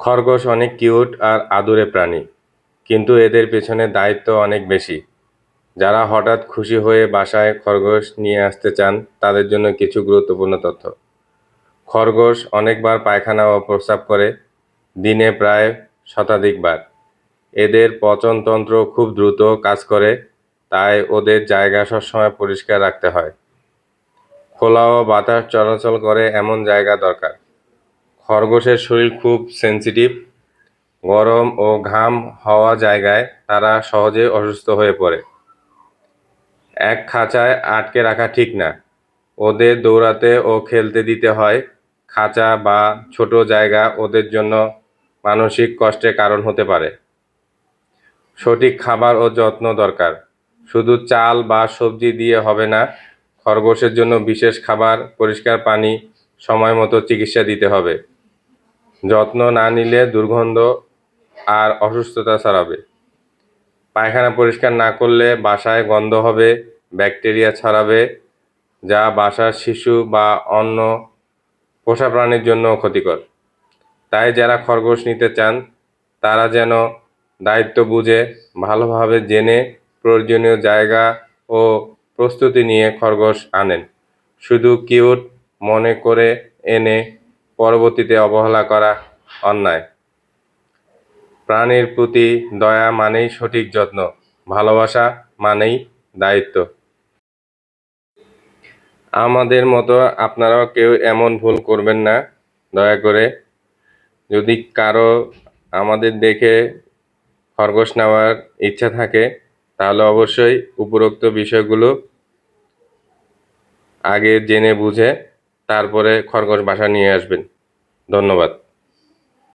খরগোশ অনেক কিউট আর আদুরে প্রাণী, কিন্তু এদের পেছনে দায়িত্ব অনেক বেশি। যারা হঠাৎ খুশি হয়ে বাসায় খরগোশ নিয়ে আসতে চান, তাদের জন্য কিছু গুরুত্বপূর্ণ তথ্য। খরগোশ অনেকবার পায়খানা ও প্রস্রাব করে, দিনে প্রায় শতাধিকবার। এদের পচনতন্ত্র খুব দ্রুত কাজ করে, তাই ওদের জায়গা সবসময় পরিষ্কার রাখতে হয়। খোলা ও বাতাস চলাচল করে এমন জায়গা দরকার। খরগোশের শরীর খুব সেনসিটিভ। গরম ও ঘাম হওয়া জায়গায় তারা সহজে অসুস্থ হয়ে পড়ে। এক খাঁচায় আটকে রাখা ঠিক না, ওদের দৌড়াতে ও খেলতে দিতে হয়। খাঁচা বা ছোট জায়গা ওদের জন্য মানসিক কষ্টের কারণ হতে পারে। সঠিক খাবার ও যত্ন দরকার, শুধু চাল বা সবজি দিয়ে হবে না। খরগোশের জন্য বিশেষ খাবার, পরিষ্কার পানি, সময় মতো চিকিৎসা দিতে হবে। যত্ন না নিলে দুর্গন্ধ আর অসুস্থতা ছড়াবে। পায়খানা পরিষ্কার না করলে বাসায় গন্ধ হবে, ব্যাকটেরিয়া ছড়াবে, যা বাসার শিশু বা অন্য পোষা প্রাণীর জন্য ক্ষতিকর। তাই যারা খরগোশ নিতে চান, তারা যেন দায়িত্ব বুঝে, ভালোভাবে জেনে, প্রয়োজনীয় জায়গা ও প্রস্তুতি নিয়ে খরগোশ আনেন। শুধু কিউট মনে করে এনে পরবর্তীতে অবহেলা করা অন্যায়। প্রাণীর প্রতি দয়া মানেই সঠিক যত্ন, ভালোবাসা মানেই দায়িত্ব। আমাদের মতো আপনারাও কেউ এমন ভুল করবেন না, দয়া করে। যদি কারো আমাদের দেখে খরগোশ নেওয়ার ইচ্ছা থাকে, তাহলে অবশ্যই উপরোক্ত বিষয়গুলো আগে জেনে বুঝে তারপরে খরগোশ বাসায় নিয়ে আসবেন। ধন্যবাদ।